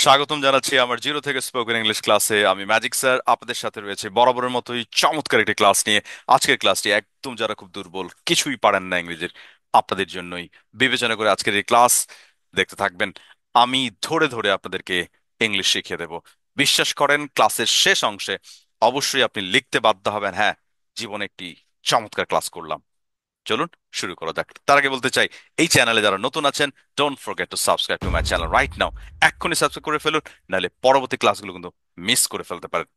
স্বাগতম জানাচ্ছি আমার জিরো থেকে স্পোকেন ইংলিশ ক্লাসে। আমি ম্যাজিক স্যার আপনাদের সাথে রয়েছে বরাবরের মতোই চমৎকার একটি ক্লাস নিয়ে। আজকের ক্লাসটি একদম যারা খুব দুর্বল, কিছুই পারেন না ইংরেজির, আপনাদের জন্যই বিবেচনা করে আজকের এই ক্লাস দেখতে থাকবেন। আমি ধরে ধরে আপনাদেরকে ইংলিশ শিখিয়ে দেব। বিশ্বাস করেন, ক্লাসের শেষ অংশে অবশ্যই আপনি লিখতে বাধ্য হবেন, হ্যাঁ, জীবনে একটি চমৎকার ক্লাস করলাম। চলুন শুরু করা যাক। তার আগে বলতে চাই, এই চ্যানেলে যারা নতুন আছেন, don't forget to subscribe to my channel right now. এক্ষুনি সাবস্ক্রাইব করে ফেলুন, নাহলে পরবর্তী ক্লাসগুলো কিন্তু মিস করে ফেলতে পারেন।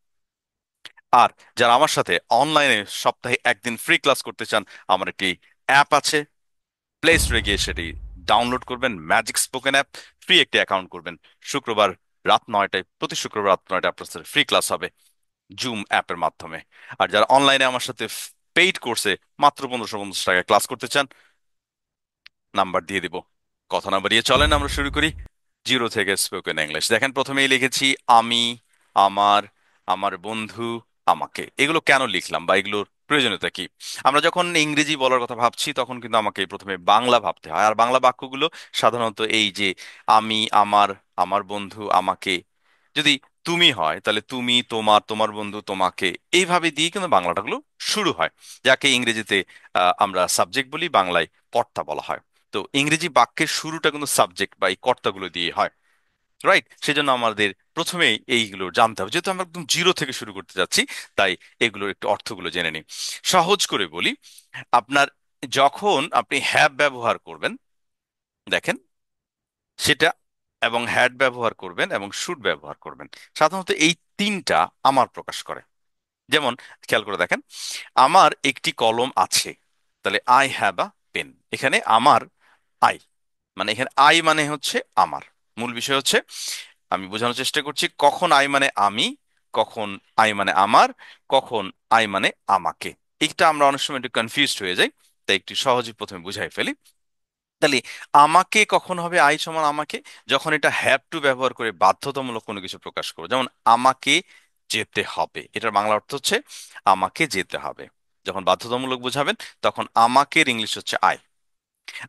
আর যারা আমার সাথে অনলাইনে সপ্তাহে একদিন ফ্রি ক্লাস করতে চান, আমার একটি অ্যাপ আছে, প্লে স্টোরে গিয়ে সেটি ডাউনলোড করবেন, ম্যাজিক স্পোকেন অ্যাপ। ফ্রি একটি অ্যাকাউন্ট করবেন। শুক্রবার রাত 9টায়, প্রতি শুক্রবার রাত 9টায় আপনার সাথে ফ্রি ক্লাস হবে জুম অ্যাপের মাধ্যমে। আর যারা অনলাইনে আমার সাথে পেইড কোর্সে মাত্র 1550 টাকায় ক্লাস করতে চান, নাম্বার দিয়ে দিব। কথা না বাড়িয়ে চলেন আমরা শুরু করি। জিরো থেকে স্পোকেন ইংলিশ। দেখেন, প্রথমেই লিখেছি আমি, আমার, আমার বন্ধু, আমাকে। এগুলো কেন লিখলাম বা এগুলোর প্রয়োজনীয়তা কি? আমরা যখন ইংরেজি বলার কথা ভাবছি তখন কিন্তু আমাকে প্রথমে বাংলা ভাবতে হয়। আর বাংলা বাক্যগুলো সাধারণত এই যে আমি, আমার, আমার বন্ধু, আমাকে, যদি তুমি হয় তাহলে তুমি, তোমার, তোমার বন্ধু, তোমাকে, এইভাবে দিয়ে কিন্তু বাংলাটাগুলো শুরু হয়, যাকে ইংরেজিতে আমরা সাবজেক্ট বলি, বাংলায় কর্তা বলা হয়। তো ইংরেজি বাক্যের শুরুটা কিন্তু সাবজেক্ট বা এই কর্তাগুলো দিয়ে হয়, রাইট? সেজন্য আমাদের প্রথমেই এইগুলো জানতে হবে, যেহেতু আমরা একদম জিরো থেকে শুরু করতে যাচ্ছি। তাই এগুলোর একটু অর্থগুলো জেনে নিই। সহজ করে বলি, আপনার যখন আপনি হ্যাভ ব্যবহার করবেন, দেখেন, সেটা এবং হ্যাড ব্যবহার করবেন এবং শুড ব্যবহার করবেন, সাধারণত এই তিনটা আমার প্রকাশ করে। যেমন, খেয়াল করে দেখেন, আমার একটি কলম আছে, তাহলে আই হ্যাভ আ পেন। এখানে আমার, আই, মানে এখানে আই মানে হচ্ছে আমার। মূল বিষয় হচ্ছে, আমি বোঝানোর চেষ্টা করছি, কখন আই মানে আমি, কখন আই মানে আমার, কখন আই মানে আমাকে। এইটা আমরা অনেক সময় একটু কনফিউজড হয়ে যাই। তাই একটু সহজে প্রথমে বুঝাই ফেলি। তাহলে আমাকে কখন হবে আই সমান আমাকে? যখন এটা হ্যাভ টু ব্যবহার করে বাধ্যতামূলক কোনো কিছু প্রকাশ করবো। যেমন আমাকে যেতে হবে, এটার বাংলা অর্থ হচ্ছে আমাকে যেতে হবে। যখন বাধ্যতামূলক বোঝাবেন, তখন আমাকের ইংলিশ হচ্ছে আই।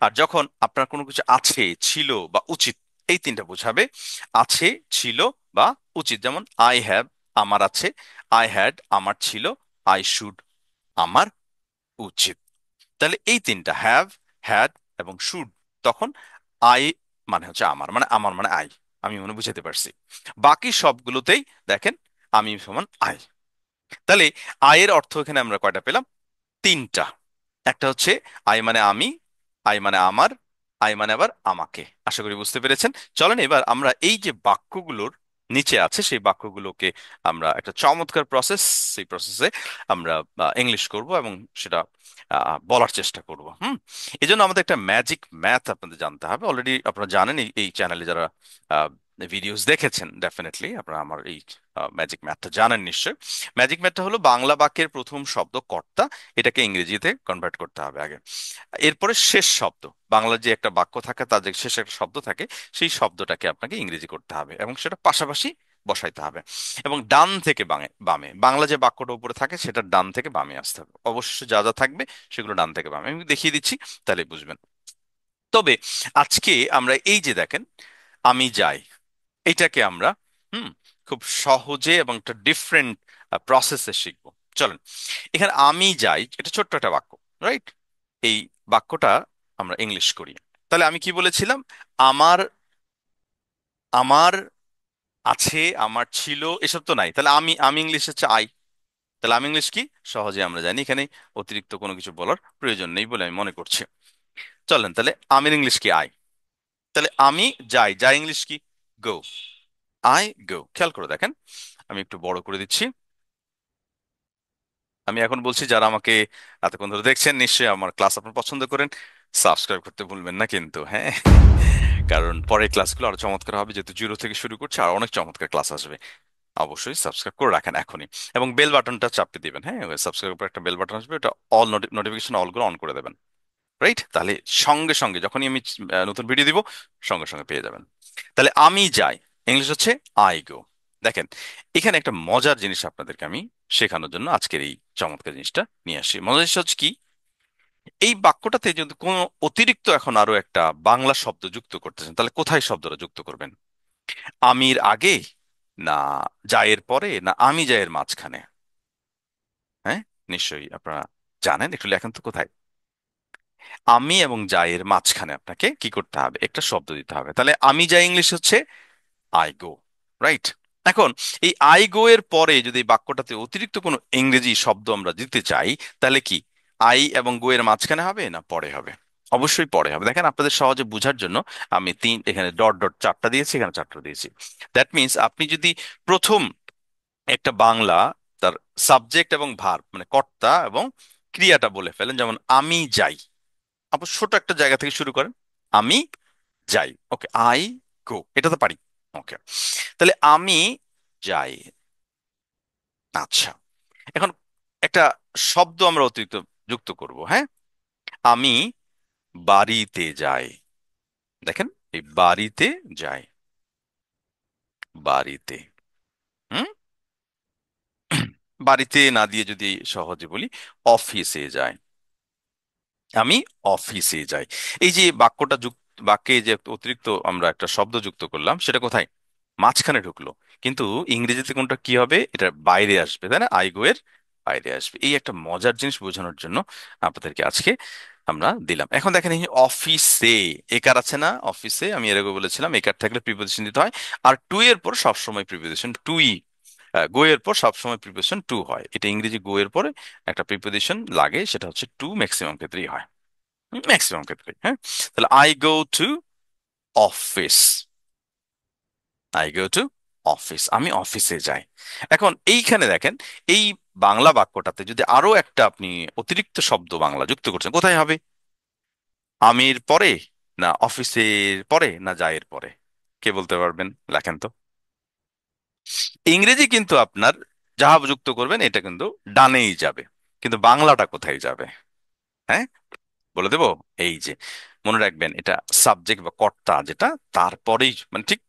আর যখন আপনার কোনো কিছু আছে, ছিল বা উচিত, এই তিনটা বোঝাবে, আছে, ছিল বা উচিত। যেমন আই হ্যাভ, আমার আছে; আই হ্যাড, আমার ছিল; আই শুড, আমার উচিত। তাহলে এই তিনটা হ্যাভ, হ্যাড এবং শুড, তখন আই মানে হচ্ছে আমার, মানে আমার মানে আই। আমি মনে বুঝাতে পারছি। বাকি সবগুলোতেই দেখেন আমি সমান আই। তাহলে আয়ের অর্থ এখানে আমরা কয়টা পেলাম? তিনটা। একটা হচ্ছে আই মানে আমি, আই মানে আমার, আই মানে আবার আমাকে। আশা করি বুঝতে পেরেছেন। চলেন এবার আমরা এই যে বাক্যগুলোর নিচে আছে সেই বাক্যগুলোকে আমরা একটা চমৎকার প্রসেস, সেই প্রসেসে আমরা ইংলিশ করব এবং সেটা বলার চেষ্টা করব। এই জন্য আমাদের একটা ম্যাজিক ম্যাথ আপনাদের জানতে হবে। অলরেডি আপনারা জানেন, এই চ্যানেলে যারা ভিডিওস দেখেছেন, ডেফিনেটলি আপনারা আমার এই ম্যাজিক ম্যাথটা জানেন নিশ্চয়। ম্যাজিক ম্যাথটা হলো বাংলা বাক্যের প্রথম শব্দ কর্তা, এটাকে ইংরেজিতে কনভার্ট করতে হবে আগে। এরপরে শেষ শব্দ, বাংলার যে একটা বাক্য থাকে তার যে শেষে একটা শব্দ থাকে, সেই শব্দটাকে আপনাকে ইংরেজি করতে হবে এবং সেটা পাশাপাশি বসাইতে হবে। এবং ডান থেকে বামে বামে, বাংলা যে বাক্যটা উপরে থাকে সেটা ডান থেকে বামে আসতে হবে। অবশ্য যা যা থাকবে সেগুলো ডান থেকে বামে, আমি দেখিয়ে দিচ্ছি, তাহলে বুঝবেন। তবে আজকে আমরা এই যে দেখেন আমি যাই, এটাকে আমরা হুম খুব সহজে এবং একটা ডিফারেন্ট প্রসেসে শিখবো। চলেন, এখানে আমি যাই, এটা ছোট্ট একটা বাক্য, রাইট? এই বাক্যটা আমরা ইংলিশ করি। তাহলে আমি কি বলেছিলাম? আমার, আমার আছে, আমার ছিল, এসব তো নাই। তাহলে আমি ইংলিশ হচ্ছে আই। তাহলে আমি ইংলিশ কি? সহজে আমরা জানি, এখানে অতিরিক্ত কোনো কিছু বলার প্রয়োজন নেই বলে আমি মনে করছি। চলেন, তাহলে আমির ইংলিশ কি? আই। তাহলে আমি যাই, যাই ইংলিশ কি? গো। I go. খেয়াল করে দেখেন, আমি একটু বড় করে দিচ্ছি। আমি এখন বলছি, যারা আমাকে এতক্ষণ ধরে দেখছেন, নিশ্চয়ই আমার ক্লাস আপনার পছন্দ করেন। সাবস্ক্রাইব করতে ভুলবেন না কিন্তু, হ্যাঁ। কারণ পরের ক্লাসগুলো আরো চমৎকার হবে, যেহেতু জিরো থেকে শুরু করছে, আর অনেক চমৎকার ক্লাস আসবে। অবশ্যই সাবস্ক্রাইব করে রাখেন এখনই, এবং বেল বাটনটা চাপতে দিবেন। হ্যাঁ, সাবস্ক্রাইব করে একটা বেল বাটন আসবে, ওটা অল নোটিফিকেশন অলগুলো অন করে দেবেন, রাইট? তাহলে সঙ্গে সঙ্গে যখনই আমি নতুন ভিডিও দিব, সঙ্গে সঙ্গে পেয়ে যাবেন। তাহলে আমি যাই, ইংলিশ হচ্ছে আই গো। দেখেন, এখানে একটা মজার জিনিস আপনাদেরকে আমি শেখানোর জন্য আজকের এই চমৎকার জিনিসটা নিয়ে আসি। মজার জিনিস হচ্ছে কি, এই বাক্যটাতে যদি কোনো অতিরিক্ত এখন আরো একটা বাংলা শব্দ যুক্ত করতে চান, তাহলে কোথায় শব্দটা যুক্ত করবেন? আমির আগে, না যায়ের পরে, না আমি যায়ের মাঝখানে? হ্যাঁ, নিশ্চয়ই আপনারা জানেন, একটু লেখেন তো কোথায়। আমি এবং যায়ের মাঝখানে আপনাকে কি করতে হবে, একটা শব্দ দিতে হবে। তাহলে আমি যাই ইংলিশ হচ্ছে আই গো, রাইট? এখন এই আই গো এর পরে যদি এই বাক্যটাতে অতিরিক্ত কোনো ইংরেজি শব্দ আমরা দিতে চাই, তাহলে কি আই এবং গো এর মাঝখানে হবে না পরে হবে? অবশ্যই পরে হবে। দেখেন আপনাদের সহজে বোঝার জন্য আমি তিন এখানে ডট ডট চারটা দিয়েছি, এখানে চারটা দিয়েছি। দ্যাট মিন্স আপনি যদি প্রথম একটা বাংলা তার সাবজেক্ট এবং ভার্ব মানে কর্তা এবং ক্রিয়াটা বলে ফেলেন, যেমন আমি যাই, আপনি ছোট একটা জায়গা থেকে শুরু করেন, আমি যাই, ওকে, আই গো, এটা তো পারি, ওকে। তাহলে আমি যাই, আচ্ছা। এখন একটা শব্দ আমরা অতিরিক্ত যুক্ত করব, হ্যাঁ। আমি বাড়িতে যাই। দেখেন, এই বাড়িতে যাই, বাড়িতে, হুম। বাড়িতে না দিয়ে যদি সহজে বলি, অফিসে যাই, আমি অফিসে যাই। এই যে বাক্যটা যুক্ত, বাক্যে যে অতিরিক্ত আমরা একটা শব্দ যুক্ত করলাম, সেটা কোথায়? মাঝখানে ঢুকলো। কিন্তু ইংরেজিতে কোনটা কি হবে, এটা বাইরে আসবে, তাই না? আই গো এর বাইরে আসবে। এই একটা মজার জিনিস বোঝানোর জন্য আপনাদেরকে আজকে আমরা দিলাম। এখন দেখেন, এই অফিসে একার আছে না, অফিসে আমি এর আগে বলেছিলাম একার থাকলে প্রিপোজিশন দিতে হয়। আর টু এর পর সবসময় প্রিপোজিশন টুই, গো এর পর সবসময় প্রিপোজিশন টু হয়। এটা ইংরেজি গো এর পরে একটা প্রিপোজিশন লাগে, সেটা হচ্ছে টু, ম্যাক্সিমাম ক্ষেত্রেই হয়, ম্যাক্সিমাম ক্ষেত্রে, হ্যাঁ। তাহলে I go to office, I go to office, আমি অফিসে যাই। এখন এইখানে দেখেন, এই বাংলা বাক্যটাতে যদি আরো একটা আপনি অতিরিক্ত শব্দ বাংলা যুক্ত করছেন, কোথায় হবে? আমির পরে, না অফিসের পরে, না যায়ের পরে? কে বলতে পারবেন? লেখেন তো। ইংরেজি কিন্তু আপনার যাহা যুক্ত করবেন এটা কিন্তু ডানেই যাবে, কিন্তু বাংলাটা কোথায় যাবে? হ্যাঁ, বলে দেবো। এই যে, মনে রাখবেন, এটা সাবজেক্ট বা কর্তা যেটা, তারপরেই মানে ঠিক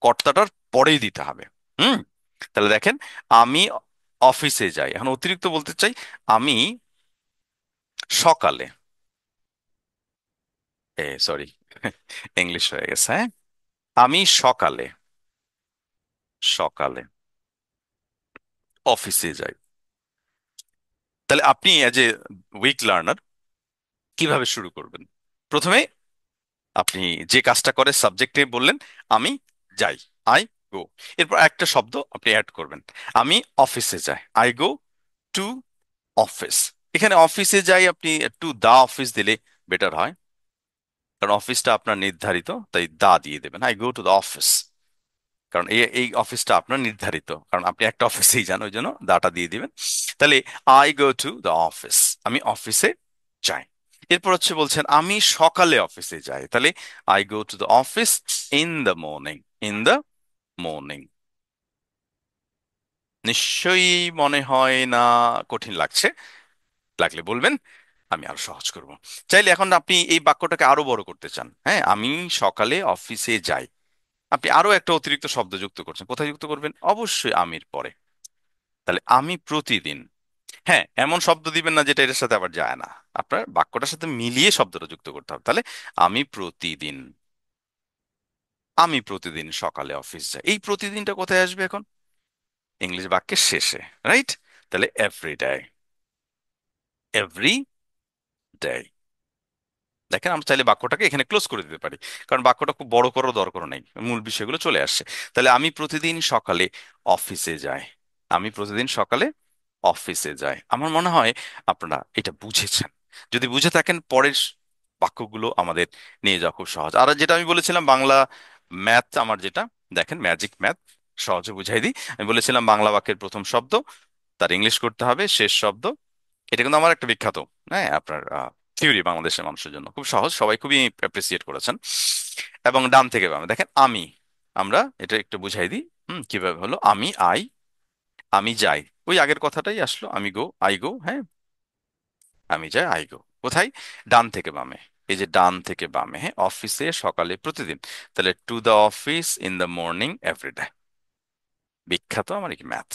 কর্তাটার পরেই দিতে হবে। হুম। তাহলে দেখেন, আমি অফিসে যাই, এখন অতিরিক্ত বলতে চাই আমি সকালে, সরি, ইংলিশ হয়ে গেছে, হ্যাঁ। আমি সকালে, সকালে অফিসে যাই। তাহলে আপনি এজ এ উইক লার্নার কিভাবে শুরু করবেন? প্রথমে আপনি যে কাজটা করে সাবজেক্টে বললেন আমি যাই, আই গো, এরপর একটা শব্দ আপনি অ্যাড করবেন, আমি অফিসে যাই, আই গো টু অফিস। এখানে অফিসে যাই আপনি টু দা অফিস দিলে বেটার হয়, কারণ অফিসটা আপনার নির্ধারিত, তাই দা দিয়ে দেবেন, I go to the office. কারণ এই এই অফিসটা আপনার নির্ধারিত, কারণ আপনি একটা অফিসেই যান, ওই জন্য দাটা দিয়ে দিবেন। তাহলে I go to the office, আমি অফিসে যাই। এরপর হচ্ছে বলছেন আমি সকালে অফিসে যাই, তাহলে I go to the office in the morning, in the morning. নিশ্চয়ই মনে হয় না কঠিন লাগছে? লাগলে বলবেন, আমি আরো সহজ করব। চাইলে এখন আপনি এই বাক্যটাকে আরো বড় করতে চান, হ্যাঁ, আমি সকালে অফিসে যাই, আপনি আরো একটা অতিরিক্ত শব্দ যুক্ত করছেন, কোথায় যুক্ত করবেন? অবশ্যই আমির পরে। তাহলে আমি প্রতিদিন, হ্যাঁ, এমন শব্দ দিবেন না যেটা এটার সাথে আবার যায় না, আপনার বাক্যটার সাথে মিলিয়ে শব্দটা যুক্ত করতে হবে। তাহলে আমি প্রতিদিন, আমি প্রতিদিন সকালে অফিস যাই, এই প্রতিদিনটা কোথায় আসবে এখন? ইংলিশ বাক্যের শেষে, রাইট? তাহলে এভরি ডে, এভরি ডে। দেখেন, আমরা চাইলে বাক্যটাকে এখানে ক্লোজ করে দিতে পারি, কারণ বাক্যটা খুব বড় করার দরকার নেই, মূল বিষয়গুলো চলে আসছে। তাহলে আমি প্রতিদিন সকালে অফিসে যাই, আমি প্রতিদিন সকালে অফিসে যাই। আমার মনে হয় আপনারা এটা বুঝেছেন। যদি বুঝে থাকেন, পরের বাক্যগুলো আমাদের নিয়ে যাওয়া খুব সহজ। আর যেটা আমি বলেছিলাম বাংলা ম্যাথ আমার যেটা, দেখেন ম্যাজিক ম্যাথ, সহজে বুঝাই দিই। আমি বলেছিলাম বাংলা বাক্যের প্রথম শব্দ তার ইংলিশ করতে হবে, শেষ শব্দ। এটা কিন্তু আমার একটা বিখ্যাত, হ্যাঁ, আপনার থিওরি, বাংলাদেশের মানুষের জন্য খুব সহজ, সবাই খুবই অ্যাপ্রিসিয়েট করেছেন। এবং ডান থেকে বামে দেখেন আমি, আমরা এটা একটু বুঝাই দিই। কিভাবে হলো, আমি আই, আমি যাই, ওই আগের কথাটাই আসলো, আমি গো, আই গো, হ্যাঁ, আমি যাই, আই গো। কোথায়? ডান থেকে বামে, এই যে ডান থেকে বামে, হ্যাঁ, অফিসে সকালে প্রতিদিন। তাহলে to the office in the morning everyday. বিখ্যাত আমার এই ম্যাথ।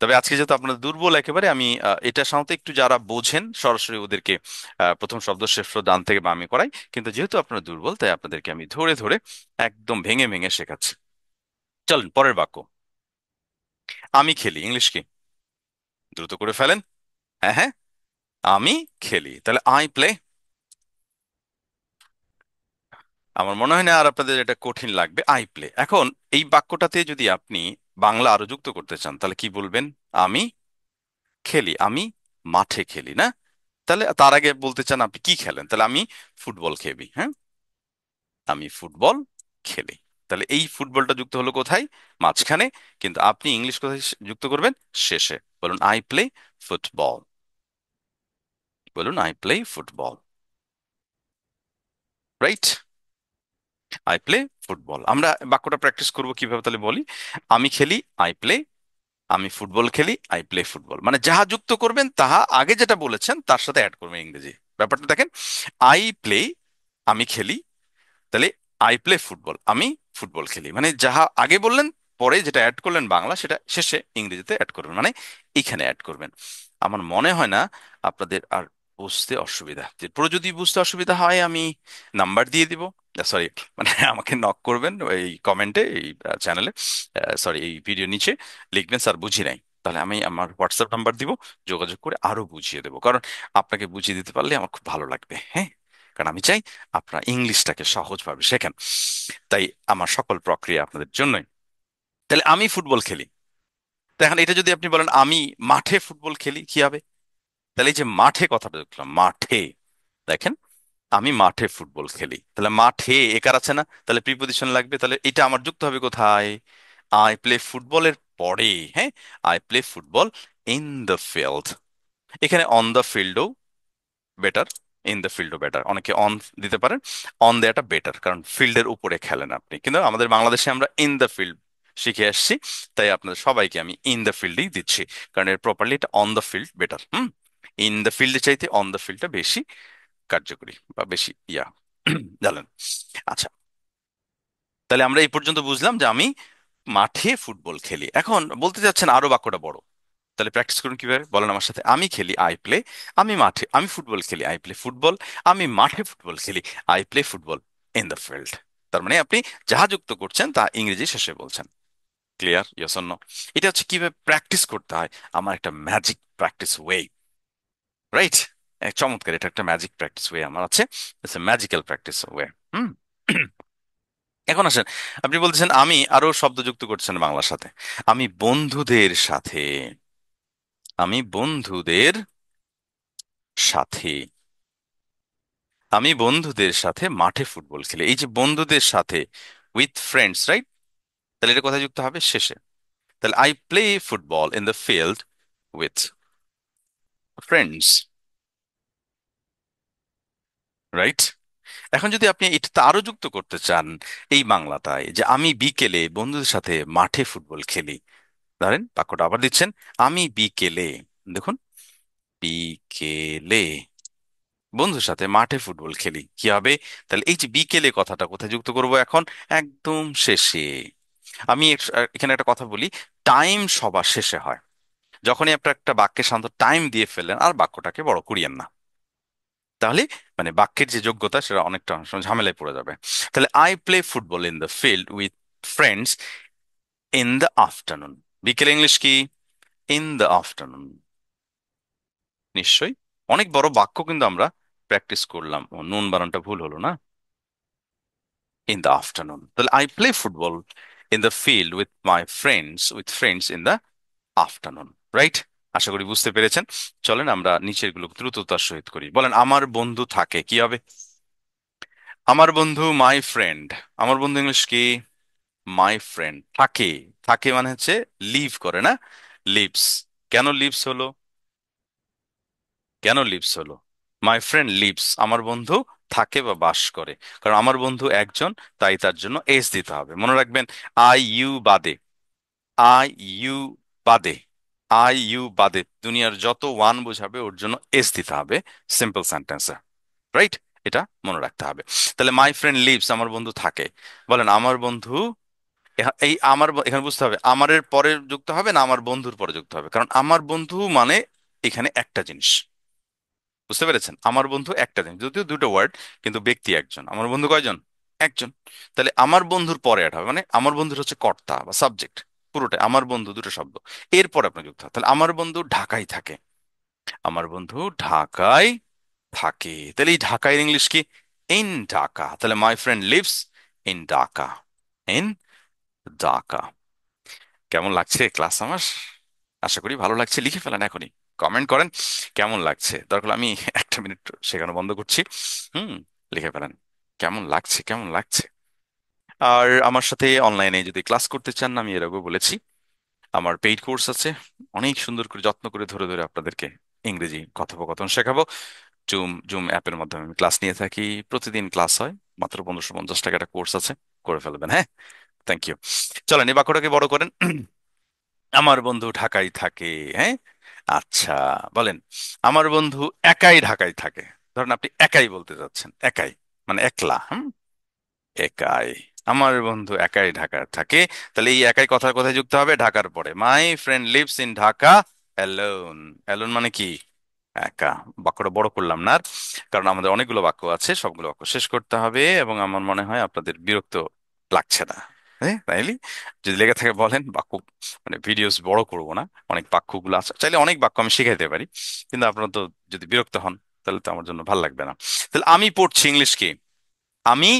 তবে আজকে যেহেতু আপনারা দুর্বল একেবারে, আমি এটা সাধারণত একটু যারা বোঝেন সরাসরি ওদেরকে প্রথম শব্দ শেষ শব্দ ডান থেকে বামে করাই, কিন্তু যেহেতু আপনারা দুর্বল, তাই আপনাদেরকে আমি ধরে ধরে একদম ভেঙে ভেঙে শেখাচ্ছি। চলেন পরের বাক্য। আমি খেলি, ইংলিশ কি? দ্রুত করে ফেলেন। হ্যাঁ হ্যাঁ, আমি খেলি, তাহলে আই প্লে। আমার মনে হয় না আর আপনাদের এটা কঠিন লাগবে, আই প্লে। এখন এই বাক্যটাতে যদি আপনি বাংলা আরো যুক্ত করতে চান তাহলে কি বলবেন? আমি খেলি, আমি মাঠে খেলি না? তাহলে তার আগে বলতে চান আপনি কি খেলেন, তাহলে আমি ফুটবল খেলি, হ্যাঁ, আমি ফুটবল খেলি। তাহলে এই ফুটবলটা যুক্ত হলো কোথায়? মাঝখানে। কিন্তু আপনি ইংলিশ কোথায় যুক্ত করবেন? শেষে। বলুন আই প্লে ফুটবল। বলুন I play football. Right, I play football. আমরা বাক্যটা প্র্যাকটিস করব কিভাবে, তাহলে বলি। আমি খেলি, আই প্লে। আমি ফুটবল খেলি, আই প্লে ফুটবল। মানে যাহা যুক্ত করবেন তাহা আগে যেটা বলেছেন তার সাথে অ্যাড করবেন ইংরেজি। ব্যাপারটা দেখেন, আই প্লে, আমি খেলি, তাহলে আই প্লে ফুটবল, আমি ফুটবল খেলি। মানে যাহা আগে বললেন পরে যেটা অ্যাড করলেন বাংলা, সেটা শেষে ইংরেজিতে অ্যাড করবেন, মানে এখানে অ্যাড করবেন। আমার মনে হয় না আপনাদের আর বুঝতে অসুবিধা। এরপরে যদি বুঝতে অসুবিধা হয় আমি নাম্বার দিয়ে দিব, সরি, মানে আমাকে নক করবেন এই কমেন্টে, এই চ্যানেলে, সরি এই ভিডিও নিচে লিখবেন স্যার বুঝি নাই, তাহলে আমি আমার হোয়াটসঅ্যাপ নাম্বার দিব, যোগাযোগ করে আরো বুঝিয়ে দেবো। কারণ আপনাকে বুঝিয়ে দিতে পারলে আমার খুব ভালো লাগবে, হ্যাঁ। কারণ আমি চাই আপনারা ইংলিশটাকে সহজভাবে শেখেন। তাই আমার সকল প্রক্রিয়া আপনাদের জন্যই। তাহলে আমি ফুটবল খেলি। তো এখন এটা যদি আপনি বলেন আমি মাঠে ফুটবল খেলি, কি হবে? তাহলে এই যে মাঠে কথাটা দেখলাম, মাঠে, দেখেন, আমি মাঠে ফুটবল খেলি, তাহলে মাঠে একার আছে না, তাহলে প্রিপজিশন লাগবে। তাহলে এটা আমার যুক্ত হবে কোথায়? আই প্লে ফুটবলের পরে, হ্যাঁ, I play football in the field. এখানে অন দ্য ফিল্ডও বেটার, ইন দ্য ফিল্ডও বেটার। অনেকে অন দিতে পারেন, অন দেওয়াটা বেটার, কারণ ফিল্ডের উপরে খেলেন আপনি। কিন্তু আমাদের বাংলাদেশে আমরা ইন দ্য ফিল্ড শিখে আসছি, তাই আপনাদের সবাইকে আমি ইন দ্য ফিল্ডই দিচ্ছি। কারণ এর প্রপারলি এটা on the field better. In the ফিল্ডে চাইতে অন দ্য ফিল্ডটা বেশি কার্যকরী বা বেশি জানেন। আচ্ছা, তাহলে আমরা এই পর্যন্ত বুঝলাম যে আমি মাঠে ফুটবল খেলি। এখন বলতে চাচ্ছেন আরো বাক্যটা বড়, তাহলে প্র্যাকটিস করুন কিভাবে, বলেন আমার সাথে। আমি খেলি, আই প্লে। আমি মাঠে, আমি ফুটবল খেলি, আই প্লে ফুটবল। আমি মাঠে ফুটবল খেলি, I play football in the field. তার মানে আপনি যাহা যুক্ত করছেন তা ইংরেজি শেষে বলছেন। ক্লিয়ার? Yes or no? এটা হচ্ছে কিভাবে প্র্যাকটিস করতে হয়, আমার একটা ম্যাজিক প্র্যাকটিস ওয়ে। রাইট, চমৎকার, এটা একটা ম্যাজিক প্র্যাকটিস ওয়ে আমার আছে। It's a magical practice way. Hmm. এখন আসেন, আপনি বলতেছেন আমি আরো শব্দ যুক্ত করছেন বাংলার সাথে। আমি বন্ধুদের সাথে, আমি বন্ধুদের সাথে, আমি বন্ধুদের সাথে মাঠে ফুটবল খেলি। এই যে বন্ধুদের সাথে, উইথ ফ্রেন্ডস, রাইট? তাহলে এটা কোথায় যুক্ত হবে? শেষে। তাহলে I play football in the field with friends, right? এখন যদি আপনি এটা আরো যুক্ত করতে চান এই বাংলাটায়, যে আমি বিকেলে বন্ধুদের সাথে মাঠে ফুটবল খেলি, ধরেন বাক্যটা আবার দিচ্ছেন, আমি বিকেলে, দেখুন, বিকেলে বন্ধুর সাথে মাঠে ফুটবল খেলি, কি হবে? তাহলে এই যে বিকেলে কথাটা কোথায় যুক্ত করব এখন? একদম শেষে। আমি এখানে একটা কথা বলি, টাইম সবার শেষে হয়। যখনই আপনি একটা বাক্যে শান্ত টাইম দিয়ে ফেললেন আর বাক্যটাকে বড় করিয়েন না, তাহলে মানে বাক্যের যে যোগ্যতা সেটা অনেকটা অনেক সময় ঝামেলায় পড়ে যাবে। তাহলে I play football in the field with friends in the afternoon. বিকেলে ইংলিশ কি? In the afternoon. নিশ্চয়ই অনেক বড় বাক্য কিন্তু আমরা প্র্যাকটিস করলাম। ও, নুন বানানটা ভুল হলো না, ইন দ্য আফটারনুন। তাহলে I play football in the field with friends in the afternoon. Right? আশা করি বুঝতে পেরেছেন। চলেন আমরা নিচের গুলো দ্রুততার সহিত করি। বলেন আমার বন্ধু থাকে, কি হবে? আমার বন্ধু মাই ফ্রেন্ড। আমার বন্ধু ইংলিশ কি? My friend. থাকে, থাকে মানে হচ্ছে লিভ করে না, লিভস। কেন লিভস হলো? কেন লিভস হলো? মাই ফ্রেন্ড লিভস, আমার বন্ধু থাকে বা বাস করে। কারণ আমার বন্ধু একজন, তাই তার জন্য এস দিতে হবে। মনে রাখবেন, আই ইউ বাদে, আই ইউ বাদে, আই ইউ বাদে দুনিয়ার যত ওয়ান বোঝাবে ওর জন্য এস দিতে হবে সিম্পল সেন্টেন্সে। রাইট? এটা মনে রাখতে হবে। তাহলে মাই ফ্রেন্ড লিভস, আমার বন্ধু থাকে। বলেন আমার বন্ধু, এই আমার এখানে বুঝতে হবে আমারের পরে যুক্ত হবে না আমার বন্ধুর পরে যুক্ত হবে, কারণ আমার বন্ধু মানে এখানে একটা জিনিস। বুঝতে পেরেছেন? আমার বন্ধু একটা জিনিস, যদিও দুটো ওয়ার্ড, কিন্তু ব্যক্তি একজন। আমার বন্ধু কয়জন? একজন। তাহলে আমার বন্ধুর পরে অ্যাড হবে, মানে আমার বন্ধুর হচ্ছে কর্তা বা সাবজেক্ট, পুরোটাই আমার বন্ধু দুটো শব্দ, এরপর আপনার যুক্ত হবে। তাহলে আমার বন্ধু ঢাকায় থাকে, আমার বন্ধু ঢাকায় থাকে। তাহলে এই ঢাকায় ইংলিশ কি? ইন ঢাকা। তাহলে my friend lives in Dhaka, in Dhaka. কেমন লাগছে ক্লাস আমার? আশা করি ভালো লাগছে। লিখে ফেলেন এখনই, কমেন্ট করেন কেমন লাগছে। দরকার হলে আমি 1 মিনিট শেখানো বন্ধ করছি। হুম, লিখে ফেলেন কেমন লাগছে, কেমন লাগছে। আর আমার সাথে অনলাইনে যদি ক্লাস করতে চান, আমি এর আগেও বলেছি আমার পেইড কোর্স আছে। অনেক সুন্দর করে যত্ন করে ধরে ধরে আপনাদেরকে ইংরেজি কথোপকথন শেখাবো। জুম জুম অ্যাপের মাধ্যমে আমি ক্লাস নিয়ে থাকি, প্রতিদিন ক্লাস হয়। মাত্র 1550 টাকা একটা কোর্স আছে, করে ফেলবেন। হ্যাঁ, থ্যাংক ইউ। চলেন এই বাক্যটাকে বড় করেন। আমার বন্ধু ঢাকায় থাকে। হ্যাঁ, আচ্ছা, বলেন আমার বন্ধু একাই ঢাকায় থাকে। ধরেন আপনি একাই বলতে যাচ্ছেন, একাই মানে একলা। একাই, আমার বন্ধু একাই ঢাকায় থাকে। তাহলে এই একাই কথার কথায় যুক্ত হবে ঢাকার পরে। My friend lives in Dhaka alone. Alone মানে কি? একা। বাক্যটা বড় করলাম না আর, কারণ আমাদের অনেকগুলো বাক্য আছে, সবগুলো বাক্য শেষ করতে হবে এবং আমার মনে হয় আপনাদের বিরক্ত লাগছে না। হ্যাঁ তাইলে যদি লেগে থাকে বলেন, বাক্য মানে ভিডিওস বড় করব না। অনেক বাক্যগুলো আছে, চাইলে অনেক বাক্য আমি শিখাইতে পারি, কিন্তু আপনারা তো যদি বিরক্ত হন তাহলে তো আমার জন্য ভালো লাগবে না। তাহলে আমি পড়ছি ইংলিশ কি? আমি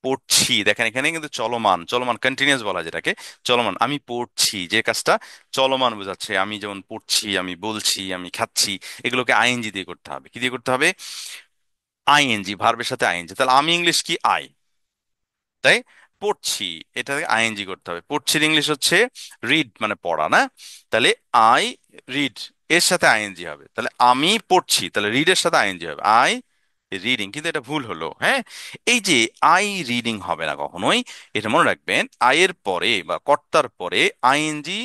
পড়ছি, দেখেন এখানে কিন্তু চলমান, চলমান কন্টিনিউয়াস বলা হয় যেটাকে, চলমান। আমি পড়ছি যে কাজটা চলমান বোঝাচ্ছে, আমি যেমন পড়ছি, আমি বলছি, আমি খাচ্ছি, এগুলোকে আইএনজি দিয়ে করতে হবে। কি দিয়ে করতে হবে? আইএনজি, ভার্বের সাথে আইএনজি। তাহলে আমি ইংলিশ কি? আই, তাই পড়ছি, এটা আইএনজি করতে হবে। পড়ছির ইংলিশ হচ্ছে রিড, মানে পড়া না? তাহলে আই রিড, এর সাথে আইএনজি হবে। তাহলে আমি পড়ছি, তাহলে রিড এর সাথে আইএনজি হবে, আই রিডিং। কিন্তু এটা ভুল হলো। হ্যাঁ, এই যে আই রিডিং হবে না কখনোই, এটা মনে রাখবেন। আই এর পরে বা কর্তার পরে আইএনজি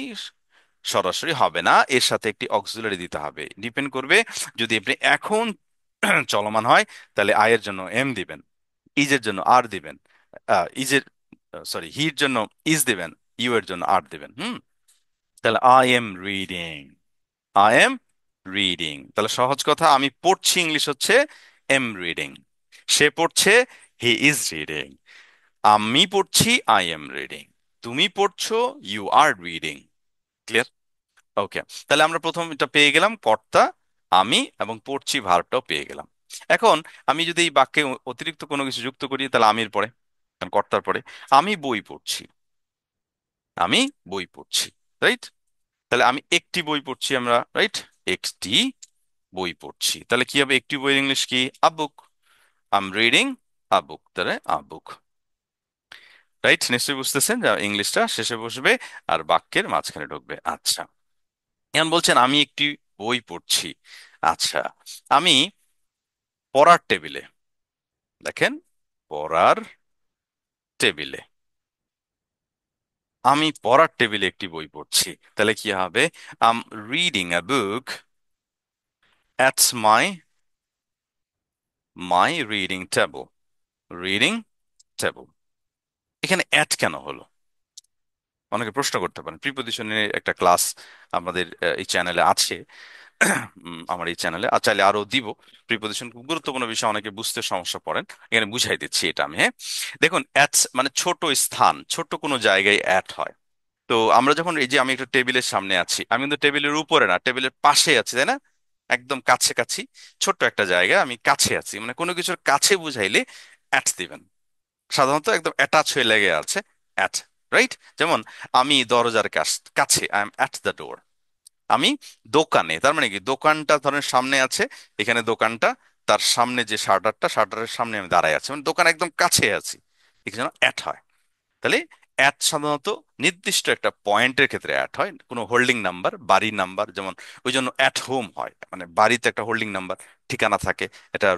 সরাসরি হবে না, এর সাথে একটি অক্সিলারি দিতে হবে। ডিপেন্ড করবে, যদি আপনি এখন চলমান হয় তাহলে আই এর জন্য এম দিবেন, ইজের জন্য আর দিবেন, ইজের সরি হির জন্য ইজ দিবেন, ইউ এর জন্য আর দিবেন। তাহলে I am reading, I am reading. তাহলে সহজ কথা, আমি পড়ছি ইংলিশ হচ্ছে এম রিডিং। সে পড়ছে, হি ইজ রিডিং। আমি পড়ছি, আই এম রিডিং। তুমি পড়ছো, ইউ আর রিডিং। ক্লিয়ার? ওকে। তাহলে আমরা প্রথম এটা পেয়ে গেলাম, কর্তা আমি, এবং পড়ছি ভার্বটাও পেয়ে গেলাম। এখন আমি যদি এই বাক্যে অতিরিক্ত কোনো কিছু যুক্ত করি, তাহলে আমির পরে, কারণ কর্তার পরে, আমি বই পড়ছি, আমি বই পড়ছি, রাইট? তাহলে আমি একটি বই পড়ছি, আমরা রাইট, একটি বই পড়ছি। তাহলে কি হবে? একটি বইয়ের ইংলিশ কি? আ বুক। আম রিডিং আ বুক, তাহলে আ বুক। রাইট? নিশ্চয়ই বুঝতেছেন যে ইংলিশটা শেষে বসবে আর বাক্যের মাঝখানে ঢুকবে। আচ্ছা, এখন বলছেন আমি একটি বই পড়ছি। আচ্ছা, আমি পড়ার টেবিলে, দেখেন, পড়ার টেবিলে, আমি পড়ার টেবিলে একটি বই পড়ছি। তাহলে কি হবে? I'm reading a book at my my reading table, reading table. এখানে অ্যাট কেন হলো? অনেকে প্রশ্ন করতে পারেন। প্রিপজিশনের একটা ক্লাস আমাদের এই চ্যানেলে আছে। আমার এই চ্যানেলে আর চাইলে আরো দিব। প্রিপজিশন খুব গুরুত্বপূর্ণ বিষয়, অনেকে বুঝতে সমস্যা পড়েন, এখানে বুঝাই দিচ্ছি এটা আমি। হ্যাঁ, দেখুন অ্যাট মানে ছোট স্থান, ছোট কোনো জায়গায় অ্যাট হয়। তো আমরা যখন এই যে আমি একটা টেবিলের সামনে আছি, আমি কিন্তু টেবিলের উপরে না, টেবিলের পাশে আছি, তাই না? একদম কাছাকাছি, ছোট্ট একটা জায়গা, আমি কাছে আছি, মানে কোনো কিছুর কাছে বুঝাইলে অ্যাট দিবেন। সাধারণত একদম অ্যাটাচ হয়ে লেগে আছে, অ্যাট। রাইট? যেমন আমি দরজার কাছে, I am at the door. আমি দোকানে, তার মানে কি দোকানটা ধরেন সামনে আছে, এখানে দোকানটা, তার সামনে যে শাটারটা, শাটারের সামনে আমি দাঁড়ায় আছি, মানে দোকান একদম কাছে আছি, এখানে যেন অ্যাট হয়। তাহলে অ্যাট সাধারণত নির্দিষ্ট একটা পয়েন্টের ক্ষেত্রে অ্যাট হয়, কোনো হোল্ডিং নাম্বার, বাড়ির নাম্বার, যেমন ওই জন্য অ্যাট হোম হয়, মানে বাড়িতে একটা হোল্ডিং নাম্বার, ঠিকানা থাকে। এটা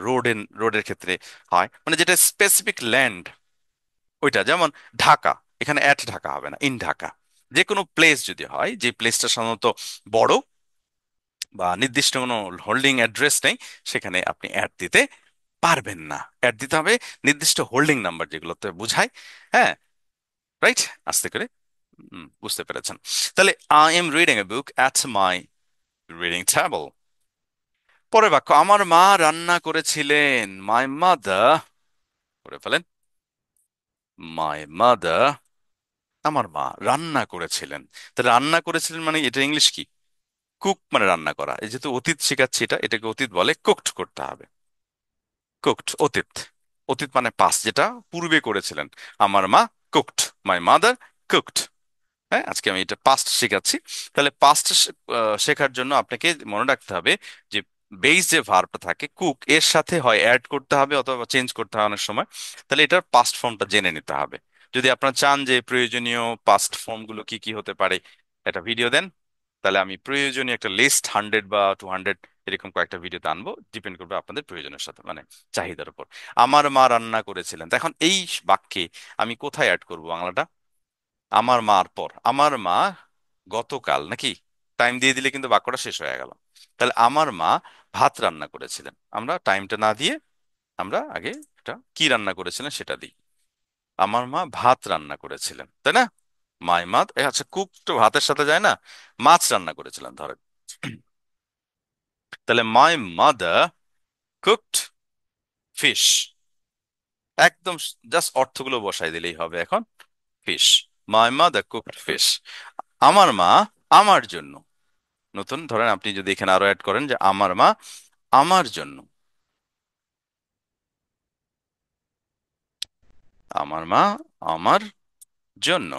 রোডের ক্ষেত্রে হয়, মানে যেটা স্পেসিফিক ল্যান্ড, ওইটা। যেমন ঢাকা, এখানে অ্যাট ঢাকা হবে না, ইন ঢাকা। যে কোনো প্লেস যদি হয়, যে প্লেসটা সাধারণত বড় বা নির্দিষ্ট কোনো হোল্ডিং অ্যাড্রেস নেই, সেখানে আপনি অ্যাড দিতে পারবেন না। অ্যাড দিতে হবে নির্দিষ্ট হোল্ডিং নাম্বার, যেগুলোতে বোঝায়। হ্যাঁ, রাইট? আস্তে করে বুঝতে পেরেছেন। তাহলে I am reading a book at my reading table. পরের বাক্য, আমার মা রান্না করেছিলেন, মাই মাদার, করে ফেলেন। মাই মাদার, আমার মা রান্না করেছিলেন। তাহলে রান্না করেছিলেন মানে এটা ইংলিশ কি? কুক মানে রান্না করা। এই যেহেতু অতীত শেখাচ্ছি, এটাকে অতীত বলে, কুকড করতে হবে। কুকড অতীত। অতীত মানে পাস্ট, যেটা পূর্বে করেছিলেন। আমার মা কুকড, মাই মাদার কুকড। হ্যাঁ, আজকে আমি এটা পাস্ট শেখাচ্ছি। তাহলে পাস্ট শেখার জন্য আপনাকে মনে রাখতে হবে যে বেস যে ভার্বটা থাকে কুক, এর সাথে হয় অ্যাড করতে হবে অথবা চেঞ্জ করতে হয় অনেক সময়। তাহলে এটার পাস্ট ফর্মটা জেনে নিতে হবে। যদি আপনারা চান যে প্রয়োজনীয় পাস্ট ফর্মগুলো কি কি হতে পারে, একটা ভিডিও দেন, তাহলে আমি প্রয়োজনীয় একটা লিস্ট 100 বা 200 এরকম কয়েকটা ভিডিওতে আনবো, ডিপেন্ড করবে আপনাদের প্রয়োজনের সাথে, মানে চাহিদার উপর। আমার মা রান্না করেছিলেন, তো এখন এই বাক্যে আমি কোথায় অ্যাড করব বাংলাটা? আমার মার পর আমার মা গতকাল, নাকি টাইম দিয়ে দিলে কিন্তু বাক্যটা শেষ হয়ে গেল। তাহলে আমার মা ভাত রান্না করেছিলেন, আমরা টাইমটা না দিয়ে আমরা আগে এটা কি রান্না করেছিলেন সেটা দিই। আমার মা ভাত রান্না করেছিলেন, তাই না? মাই মাদ, আচ্ছা কুক তো ভাতের সাথে যায় না। মাছ রান্না করেছিলেন ধরেন। তাহলে মাই মাদার কুকড ফিশ। একদম জাস্ট অর্থগুলো বসাই দিলেই হবে এখন। Fish, my mother cooked fish. আমার মা আমার জন্য, নতুন ধরেন আপনি যদি এখানে আরো অ্যাড করেন যে আমার মা আমার জন্য, আমার মা আমার জন্য,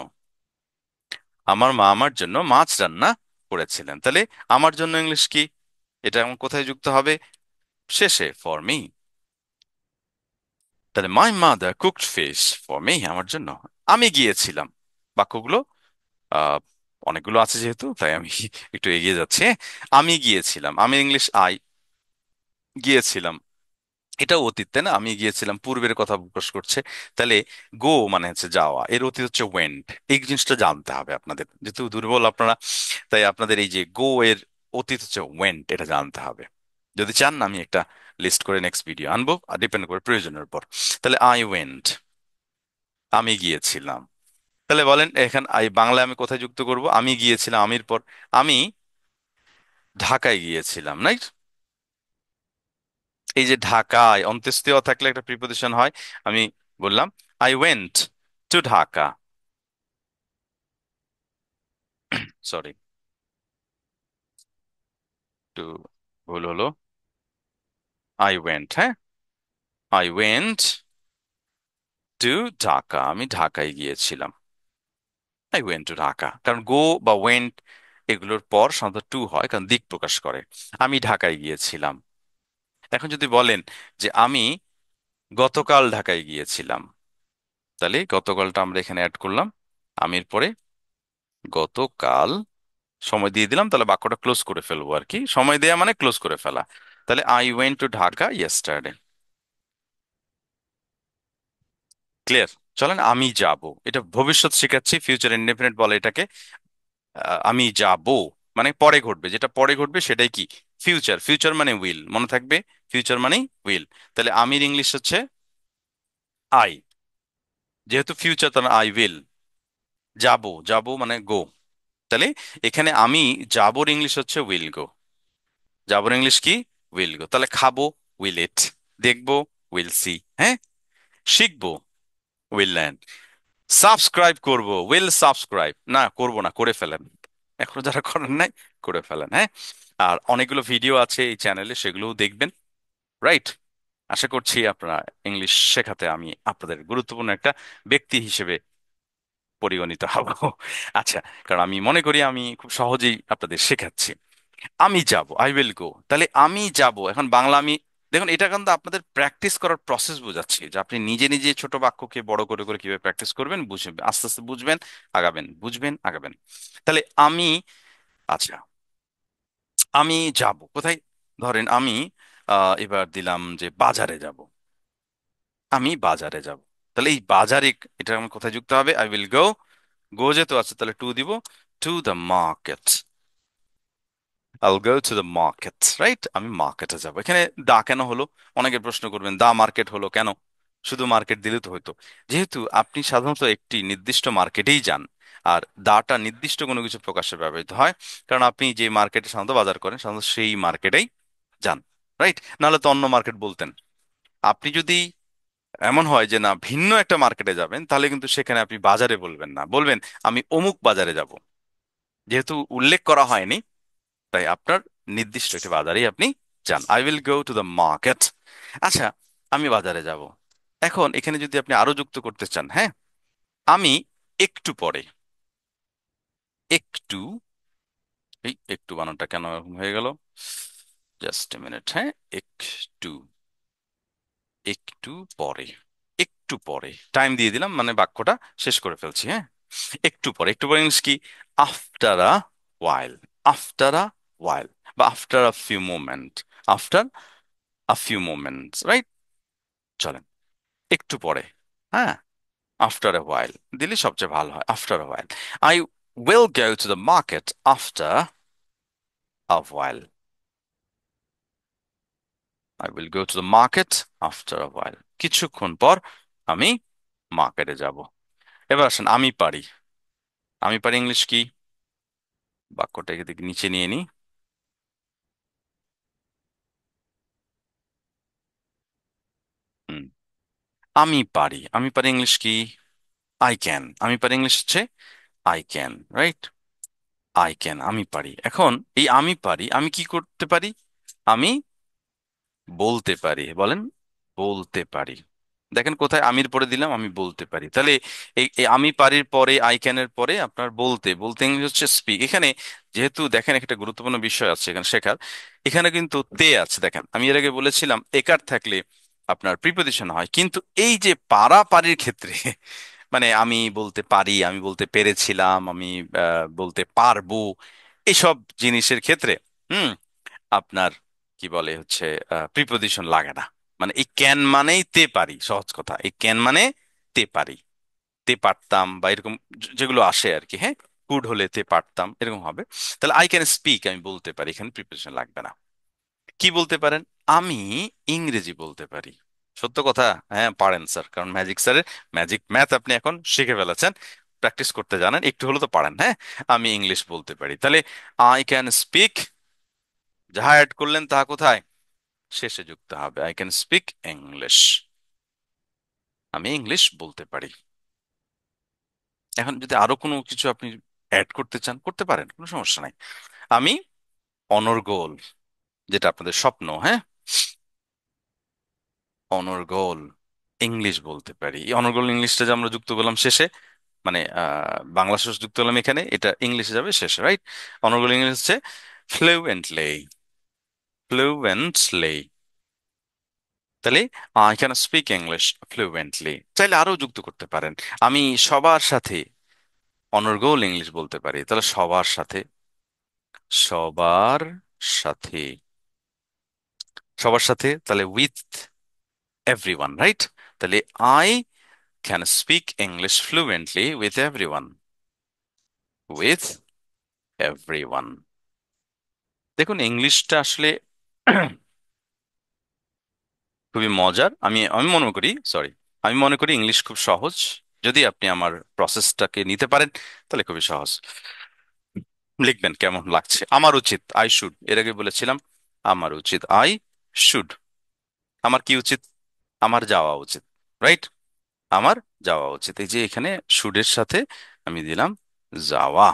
আমার মা আমার জন্য মাছ রান্না করেছিলেন। তাহলে আমার জন্য ইংলিশ কি? এটা এখন কোথায় যুক্ত হবে? শেষে, ফর মি। তাহলে my mother cooked fish for me, আমার জন্য। আমি গিয়েছিলাম, বাক্যগুলো আহ অনেকগুলো আছে যেহেতু, তাই আমি একটু এগিয়ে যাচ্ছি। আমি গিয়েছিলাম, আমি ইংলিশ আই, গিয়েছিলাম এটা অতীত, তাই না? আমি গিয়েছিলাম পূর্বের কথা প্রকাশ করছে। তাহলে গো মানে হচ্ছে যাওয়া, এর অতীত হচ্ছে ওয়েন্ট। এই জিনিসটা জানতে হবে আপনাদের, যেহেতু দুর্বল আপনারা, তাই আপনাদের এই যে গো এর অতীত হচ্ছে ওয়েন্ট, এটা জানতে হবে। যদি চান আমি একটা লিস্ট করে নেক্সট ভিডিও আনবো, আর ডিপেন্ড করে প্রয়োজনের উপর। তাহলে আই ওয়েন্ট, আমি গিয়েছিলাম। তাহলে বলেন এখানে আই বাংলায় আমি কোথায় যুক্ত করব? আমি গিয়েছিলাম, আমির পর আমি ঢাকায় গিয়েছিলাম, রাইট? এই যে ঢাকায় অন্ত্যেষ্টিয় থাকলে একটা প্রিপোজিশন হয়। আমি বললাম I went to Dhaka. Sorry, to ভুল হলো। আই ওয়েন্ট, হ্যাঁ, আই ওয়েন্ট টু ঢাকা, আমি ঢাকায় গিয়েছিলাম। আই ওয়েন্ট টু ঢাকা, কারণ গো বা ওয়েন্ট এগুলোর পর সাধারণত টু হয়, কারণ দিক প্রকাশ করে। আমি ঢাকায় গিয়েছিলাম। এখন যদি বলেন যে আমি গতকাল ঢাকায় গিয়েছিলাম, তাহলে গতকালটা আমরা এখানে অ্যাড করলাম আমির পরে, গতকাল সময় দিয়ে দিলাম, তাহলে বাক্যটা ক্লোজ করে ফেলবো আর কি, সময় দেয়া মানে ক্লোজ করে ফেলা। তাহলে I went to Dhaka yesterday. Clear? চলেন আমি যাব, এটা ভবিষ্যৎ শেখাচ্ছি, ফিউচার ইনডেফিনিট বলে এটাকে। আমি যাব মানে পরে ঘটবে, যেটা পরে ঘটবে সেটাই কি? ফিউচার। ফিউচার মানে উইল, মনে থাকবে, ফিউচার মানে উইল। তাহলে আমির ইংলিশ হচ্ছে আই, যেহেতু ফিউচার তাহলে আই উইল। যাব, যাব মানে গো। তাহলে এখানে আমি যাবোর ইংলিশ হচ্ছে উইল গো। যাবোর ইংলিশ কি? Will go. তাহলে খাবো, উইল ইট। দেখবো, উইল সি। হ্যাঁ, শিখবো, উইল লার্ন। সাবস্ক্রাইব করব, উইল সাবস্ক্রাইব। না করব না, করে ফেলেন, এখনো যারা করেন নাই করে ফেলেন, হ্যাঁ। আর অনেকগুলো ভিডিও আছে এই চ্যানেলে, সেগুলোও দেখবেন, রাইট? আশা করছি আপনারা ইংলিশ শেখাতে আমি আপনাদের গুরুত্বপূর্ণ একটা ব্যক্তি হিসেবে পরিগণিত হব। আচ্ছা, কারণ আমি মনে করি আমি খুব সহজেই আপনাদের শেখাচ্ছি। আমি যাব, আই উইল গো। তাহলে আমি যাব, এখন বাংলা আমি, দেখুন এটা কিন্তু আপনাদের প্র্যাকটিস করার প্রসেস বোঝাচ্ছি, যে আপনি নিজে নিজে ছোট বাক্যকে বড় করে করে কিভাবে প্র্যাকটিস করবেন, বুঝবেন, আস্তে আস্তে বুঝবেন, আগাবেন, বুঝবেন, আগাবেন। তাহলে আমি, আচ্ছা, আমি যাব কোথায়? ধরেন আমি এবার দিলাম যে বাজারে যাব, আমি বাজারে যাব। তাহলে এই বাজারে, এটা আমার কোথায় যুক্ত হবে? আই উইল গো, গো যেহেতু আছে তাহলে টু দিব, two the market. I'll go to the market, right? আমি মার্কেটে যাব। এখানে দা কেন হলো? অনেকে প্রশ্ন করবেন দা মার্কেট হলো কেন? শুধু মার্কেট দিলে তো হতো। যেহেতু আপনি সাধারণত একটি নির্দিষ্ট মার্কেটেই যান, আর দাটা নির্দিষ্ট কোনো কিছু প্রকাশে ব্যবহৃত হয়, কারণ আপনি যে মার্কেটে সাধারণত বাজার করেন সাধারণত সেই মার্কেটেই যান, রাইট? নাহলে তো অন্য মার্কেট বলতেন। আপনি যদি এমন হয় যে না, ভিন্ন একটা মার্কেটে যাবেন, তাহলে কিন্তু সেখানে আপনি বাজারে বলবেন না, বলবেন আমি অমুক বাজারে যাব। যেহেতু উল্লেখ করা হয়নি, তাই আপনার নির্দিষ্ট একটি বাজারেই আপনি যান। I will go to the market. আচ্ছা, আমি বাজারে যাব। এখন এখানে যদি আপনি আরো যুক্ত করতে চান, হ্যাঁ, আমি একটু পরে, একটু, এই একটু বানানটা কেন এরকম হয়ে গেল, জাস্ট এ মিনিট, হ্যাঁ, একটু, একটু পরে, একটু পরে টাইম দিয়ে দিলাম, মানে বাক্যটা শেষ করে ফেলছি, হ্যাঁ। একটু পরে, একটু পরে ইংলিশ কি? After a while. After a ওয়াইল, বা after a few moment, after a few moments, right? চলেন, একটু পরে, হ্যাঁ, আফটার আ ওয়াইল দিলে সবচেয়ে ভালো হয়। After a while, I will go to the market after a while. I will go to the market after a while, কিছুক্ষণ পর আমি মার্কেটে যাব। এবার আসেন, আমি পারি। আমি পারি ইংলিশ কি? বাক্যটাকে দিকে নিচে নিয়ে নি। হুম, আমি পারি, আমি পারি ইংলিশ কি? I can. আমি পারি ইংলিশ হচ্ছে I can, right? I can, আমি পারি। এখন এই আমি পারি, আমি কি করতে পারি? আমি বলতে পারি, বলেন, বলতে পারি। দেখেন কোথায় আমির পরে দিলাম, আমি বলতে পারি। তাহলে এই আমি পারির পরে, আই ক্যানের পরে আপনার বলতে, বলতে ইংলিশ হচ্ছে স্পিক। এখানে যেহেতু দেখেন একটা গুরুত্বপূর্ণ বিষয় আছে এখানে শেখার, এখানে কিন্তু তে আছে। দেখেন আমি এর আগে বলেছিলাম একার থাকলে আপনার প্রিপোজিশন হয়, কিন্তু এই যে পারা পারির ক্ষেত্রে মানে আমি বলতে পারি, আমি বলতে পেরেছিলাম, আমি বলতে পারবো, এসব জিনিসের ক্ষেত্রে হুম আপনার কি বলে হচ্ছে প্রিপোজিশন লাগে না। মানে এই ক্যান মানেই তে পারি, সহজ কথা, এই ক্যান মানে তে পারি, তে পারতাম, বা এরকম যেগুলো আসে আর কি, হ্যাঁ। কুড হলে তে পারতাম, এরকম হবে। তাহলে আই ক্যান স্পিক, আমি বলতে পারি, এখানে প্রিপোজিশন লাগবে না। কি বলতে পারেন? আমি ইংরেজি বলতে পারি। সত্য কথা, হ্যাঁ পারেন স্যার, কারণ ম্যাজিক স্যারের ম্যাজিক ম্যাথ আপনি এখন শিখে ফেলেছেন, প্র্যাকটিস করতে জানেন, একটু হলে তো পারেন, হ্যাঁ। আমি ইংলিশ বলতে পারি, তাহলে আই ক্যান স্পিক, যাহা অ্যাড করলেন তাহা কোথায়? শেষে যুক্ত হবে। আই ক্যান স্পিক ইংলিশ, আমি ইংলিশ বলতে পারি। এখন যদি আরো কোনো কিছু আপনি অ্যাড করতে চান, করতে পারেন, কোনো সমস্যা নাই। আমি অনর্গল, যেটা আপনাদের স্বপ্ন, হ্যাঁ, অনর্গল ইংলিশ বলতে পারি। এই অনর্গল ইংলিশটা যে আমরা যুক্ত করলাম শেষে, মানে বাংলা শেষ যুক্ত করলাম এখানে, এটা ইংলিশে যাবে শেষে, রাইট? অনর্গল ইংলিশ হচ্ছে ফ্লুয়েন্টলি, ফ্লুয়েন্টলি। তাহলে I can speak English fluently. চাইলে আরো যুক্ত করতে পারেন। আমি সবার সাথে অনর্গল ইংলিশ বলতে পারি, তাহলে সবার সাথে, সবার সাথে, সবার সাথে, তাহলে উইথ এভরিওয়ান, রাইট? তাহলে I can speak English fluently with everyone, with everyone. দেখুন ইংলিশটা আসলে খুবই মজার। আমি আমি মনে করি, সরি, আমি মনে করি ইংলিশ খুব সহজ। যদি আপনি আমার প্রসেসটাকে নিতে পারেন, তাহলে খুবই সহজ। লিখবেন কেমন লাগছে, আমার উচিত, আই শুড, এর আগে বলেছিলাম আমার উচিত, আই শুড। আমার কি উচিত? আমার যাওয়া উচিত, রাইট? আমার যাওয়া উচিত। এই যে এখানে শুডের সাথে আমি দিলাম যাওয়া,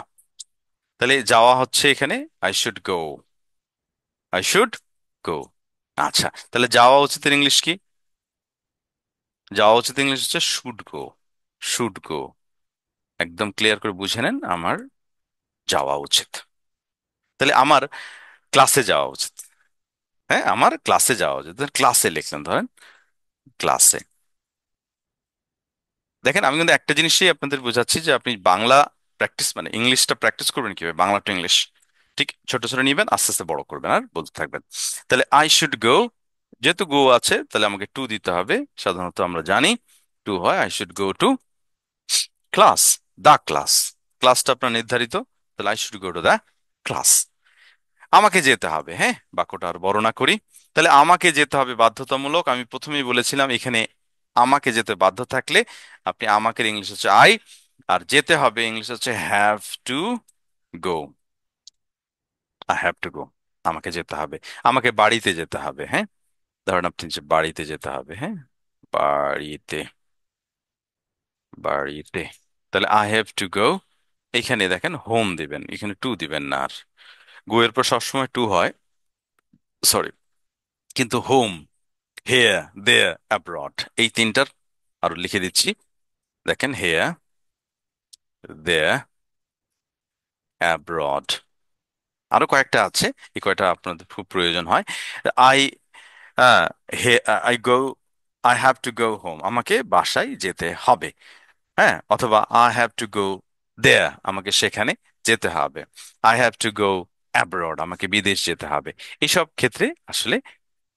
তাহলে যাওয়া হচ্ছে এখানে I should go, I should গো। আচ্ছা, তাহলে যাওয়া উচিতের ইংলিশ কি? যাওয়া উচিত ইংলিশ হচ্ছে শুড গো, শুড গো। একদম ক্লিয়ার করে বুঝে নেন, আমার যাওয়া উচিত। তাহলে আমার ক্লাসে যাওয়া উচিত, হ্যাঁ, আমার ক্লাসে যাওয়া উচিত। ক্লাসে লিখলেন, ধরেন ক্লাসে। দেখেন আমি কিন্তু একটা জিনিসই আপনাদের বোঝাচ্ছি, যে আপনি বাংলা প্র্যাকটিস, মানে ইংলিশটা প্র্যাকটিস করবেন কিভাবে, বাংলা টু ইংলিশ ঠিক ছোট ছোট নিবেন, আস্তে আস্তে বড় করবেন আর বলতে থাকবেন। তাহলে আই শুড গো, যেহেতু গো আছে তাহলে আমাকে টু দিতে হবে, সাধারণত আমরা জানি টু হয়। I should go to class, the class, ক্লাসটা আপনার নির্ধারিত, তাহলে I should go to the class. আমাকে যেতে হবে, হ্যাঁ, বাক্যটা আর বড় না করি। তাহলে আমাকে যেতে হবে বাধ্যতামূলক, আমি প্রথমেই বলেছিলাম এখানে আমাকে যেতে বাধ্য থাকলে আপনি আমাকে ইংলিশ হচ্ছে আই, আর যেতে হবে ইংলিশ হচ্ছে have to go, I have to গো। আমাকে যেতে হবে, আমাকে বাড়িতে যেতে হবে, হ্যাঁ, ধরেন আপনি যে বাড়িতে যেতে হবে, হ্যাঁ, বাড়িতে, বাড়িতে। তাহলে আই হ্যাভ টু গো, এখানে দেখেন হোম দিবেন, এখানে টু দিবেন না আর। গো এর পর সবসময় টু হয়, সরি। কিন্তু হোম, হেয়ার, দেয়ার, অ্যাব্রড, এই তিনটার আরো লিখে দিচ্ছি। দেখেন হেয়ার, দেয়ার, অ্যাব্রড। আরো কয়েকটা আছে, এই কয়টা আপনাদের খুব প্রয়োজন হয়। I, hey, I go, I have to go home, আমাকে বাসায় যেতে হবে। হ্যাঁ, অথবা I have to go there, আমাকে সেখানে যেতে হবে। I have to go abroad, আমাকে বিদেশ যেতে হবে। এইসব ক্ষেত্রে আসলে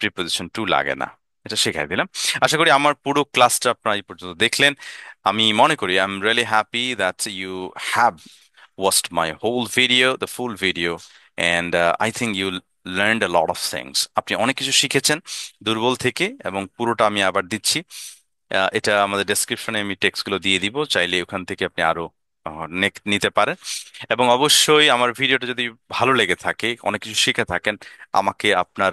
প্রিপোজিশন টু লাগে না। এটা শেখাই দিলাম। আশা করি আমার পুরো ক্লাসটা আপনারা এই পর্যন্ত দেখলেন। আমি মনে করি I am really happy that you have watched my whole video, the full video, and I think you learned a lot of things. আপনি অনেক কিছু শিখেছেন দুর্বল থেকে, এবং পুরোটা আমি আবার দিচ্ছি। এটা আমাদের ডেসক্রিপশনে আমি টেক্সটগুলো দিয়ে দিব, চাইলে ওখান থেকে আপনি আরো নিতে পারেন। এবং অবশ্যই আমার ভিডিওটা যদি ভালো লেগে থাকে, অনেক কিছু শিখে থাকেন, আমাকে আপনার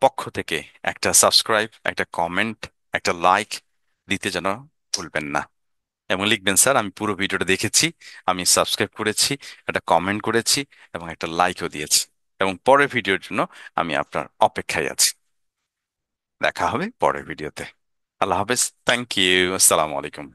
পক্ষ থেকে একটা সাবস্ক্রাইব, একটা কমেন্ট, একটা লাইক দিতে যেন ভুলবেন না। এবং লিখবেন, স্যার আমি পুরো ভিডিওটা দেখেছি, আমি সাবস্ক্রাইব করেছি, একটা কমেন্ট করেছি, এবং একটা লাইকও দিয়েছি, এবং পরের ভিডিওর জন্য আমি আপনার অপেক্ষায় আছি। দেখা হবে পরের ভিডিওতে। আল্লাহ হাফেজ, থ্যাংক ইউ, আসসালামু আলাইকুম।